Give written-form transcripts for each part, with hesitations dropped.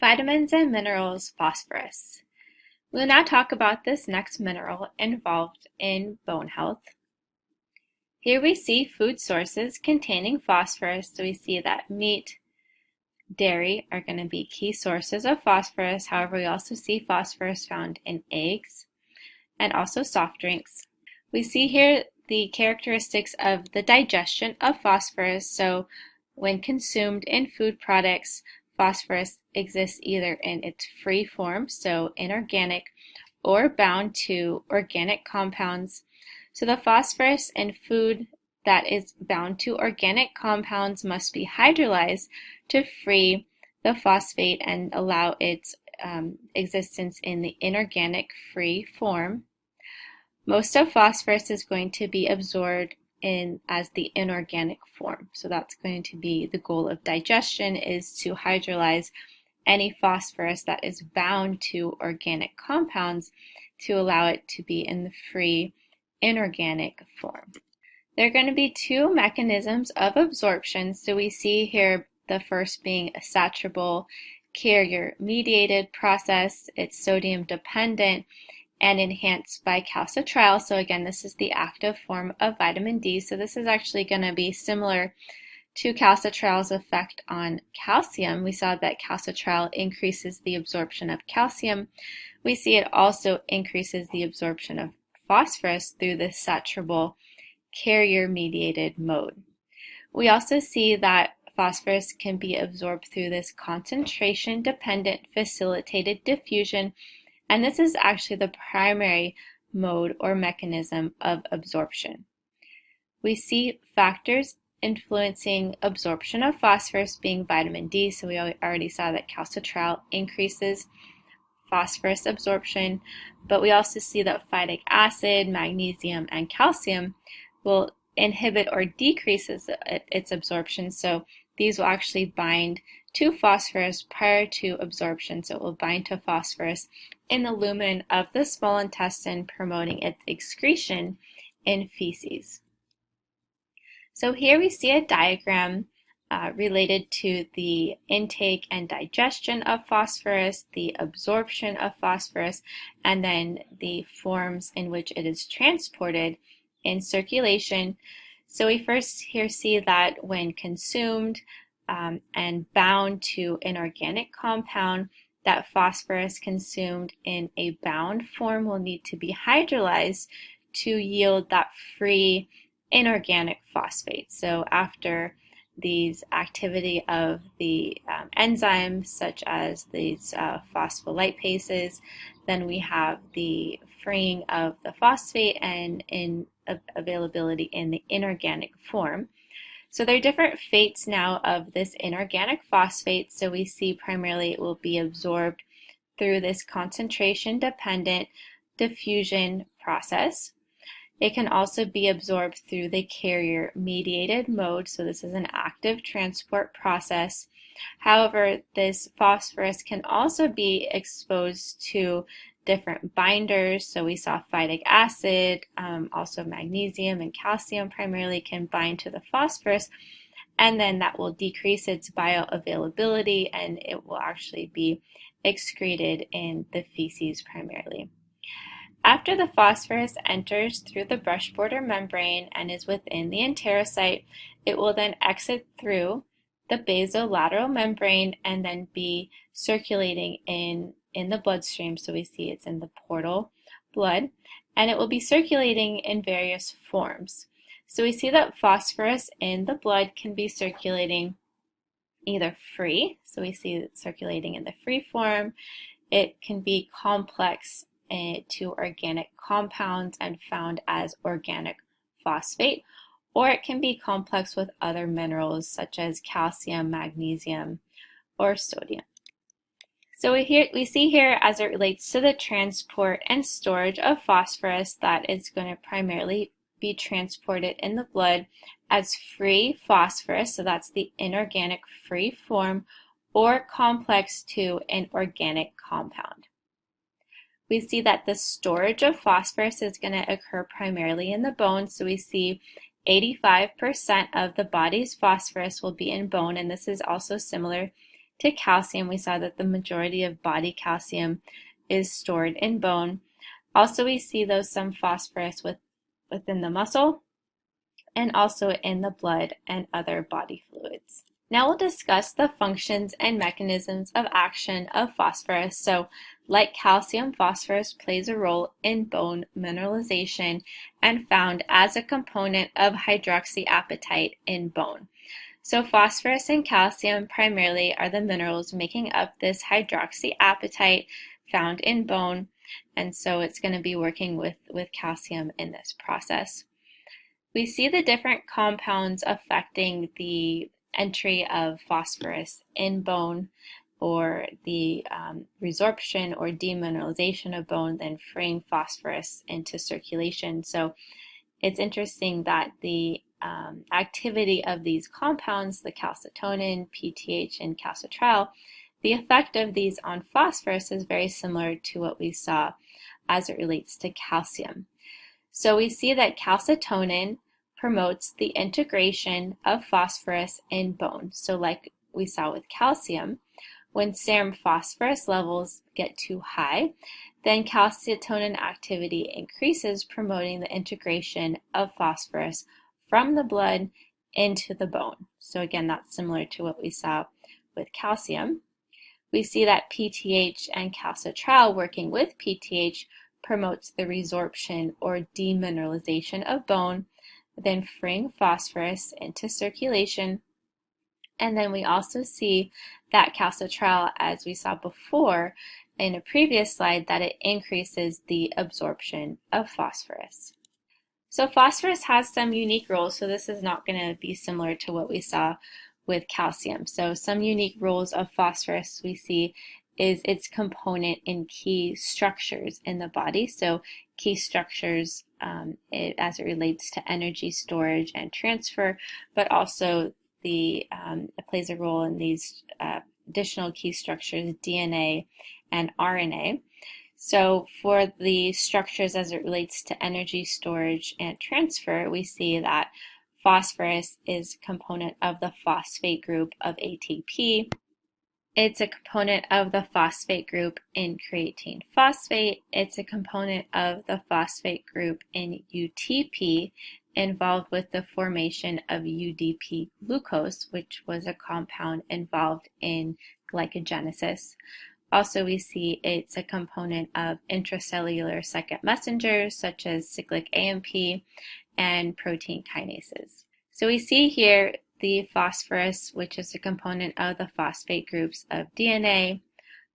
Vitamins and minerals, phosphorus. We'll now talk about this next mineral involved in bone health. Here we see food sources containing phosphorus. So we see that meat, dairy are going to be key sources of phosphorus. However, we also see phosphorus found in eggs and also soft drinks. We see here the characteristics of the digestion of phosphorus. So when consumed in food products, phosphorus exists either in its free form, so inorganic, or bound to organic compounds. So the phosphorus in food that is bound to organic compounds must be hydrolyzed to free the phosphate and allow its existence in the inorganic free form. Most of phosphorus is going to be absorbed as the inorganic form. So that's going to be the goal of digestion, is to hydrolyze any phosphorus that is bound to organic compounds to allow it to be in the free inorganic form. There are going to be two mechanisms of absorption. So we see here the first being a saturable carrier-mediated process. It's sodium dependent and enhanced by calcitriol. So again, this is the active form of vitamin D. So this is actually going to be similar to calcitriol's effect on calcium. We saw that calcitriol increases the absorption of calcium. We see it also increases the absorption of phosphorus through this saturable carrier-mediated mode. We also see that phosphorus can be absorbed through this concentration-dependent facilitated diffusion, and this is actually the primary mode or mechanism of absorption. We see factors influencing absorption of phosphorus being vitamin D, so we already saw that calcitriol increases phosphorus absorption, but we also see that phytic acid, magnesium, and calcium will inhibit or decreases its absorption. So these will actually bind to phosphorus prior to absorption. So it will bind to phosphorus in the lumen of the small intestine, promoting its excretion in feces. So here we see a diagram related to the intake and digestion of phosphorus, the absorption of phosphorus, and then the forms in which it is transported in circulation. So we first here see that when consumed and bound to an organic compound, that phosphorus consumed in a bound form will need to be hydrolyzed to yield that free inorganic phosphate. So after these activity of the enzymes such as these phospholipases, then we have the freeing of the phosphate and in availability in the inorganic form. So there are different fates now of this inorganic phosphate. So we see primarily it will be absorbed through this concentration-dependent diffusion process. It can also be absorbed through the carrier-mediated mode. So this is an active transport process. However, this phosphorus can also be exposed to different binders. So we saw phytic acid, also magnesium and calcium primarily can bind to the phosphorus, and then that will decrease its bioavailability and it will actually be excreted in the feces primarily. After the phosphorus enters through the brush border membrane and is within the enterocyte, it will then exit through the basolateral membrane and then be circulating in the bloodstream. So we see it's in the portal blood, and it will be circulating in various forms. So we see that phosphorus in the blood can be circulating either free, so we see it circulating in the free form. It can be complex to organic compounds and found as organic phosphate, or it can be complex with other minerals such as calcium, magnesium, or sodium. So we see here as it relates to the transport and storage of phosphorus that it's going to primarily be transported in the blood as free phosphorus, so that's the inorganic free form, or complex to an organic compound. We see that the storage of phosphorus is going to occur primarily in the bone, so we see 85% of the body's phosphorus will be in bone, and this is also similar to calcium, we saw that the majority of body calcium is stored in bone. Also, we see though some phosphorus within the muscle and also in the blood and other body fluids. Now we'll discuss the functions and mechanisms of action of phosphorus. So, like calcium, phosphorus plays a role in bone mineralization and found as a component of hydroxyapatite in bone. So phosphorus and calcium primarily are the minerals making up this hydroxyapatite found in bone, and so it's going to be working with calcium in this process. We see the different compounds affecting the entry of phosphorus in bone, or the resorption or demineralization of bone, then freeing phosphorus into circulation. So it's interesting that the activity of these compounds, the calcitonin, PTH, and calcitriol, the effect of these on phosphorus is very similar to what we saw as it relates to calcium. So we see that calcitonin promotes the integration of phosphorus in bone. So like we saw with calcium, when serum phosphorus levels get too high, then calcitonin activity increases, promoting the integration of phosphorus from the blood into the bone. So again, that's similar to what we saw with calcium. We see that PTH and calcitriol working with PTH promotes the resorption or demineralization of bone, then freeing phosphorus into circulation. And then we also see that calcitriol, as we saw before in a previous slide, that it increases the absorption of phosphorus. So phosphorus has some unique roles, so this is not going to be similar to what we saw with calcium. So some unique roles of phosphorus we see is its component in key structures in the body. So key structures as it relates to energy storage and transfer, but also it plays a role in these additional key structures, DNA and RNA. So for the structures as it relates to energy storage and transfer, we see that phosphorus is a component of the phosphate group of ATP. It's a component of the phosphate group in creatine phosphate. It's a component of the phosphate group in UTP, involved with the formation of UDP glucose, which was a compound involved in glycogenesis. Also, we see it's a component of intracellular second messengers such as cyclic AMP and protein kinases. So we see here the phosphorus, which is a component of the phosphate groups of DNA,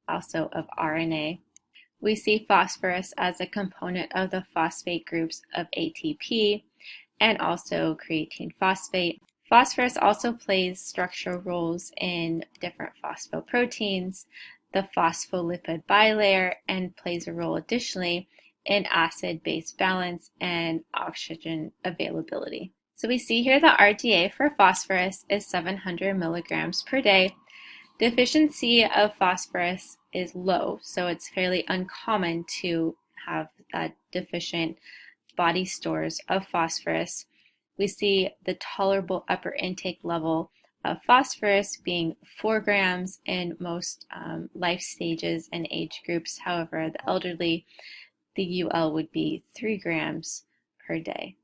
also of RNA. We see phosphorus as a component of the phosphate groups of ATP and also creatine phosphate. Phosphorus also plays structural roles in different phosphoproteins, the phospholipid bilayer, and plays a role additionally in acid-base balance and oxygen availability. So we see here the RDA for phosphorus is 700 milligrams per day. Deficiency of phosphorus is low, so it's fairly uncommon to have deficient body stores of phosphorus. We see the tolerable upper intake level of phosphorus being 4 grams in most life stages and age groups. However, the elderly, the UL would be 3 grams per day.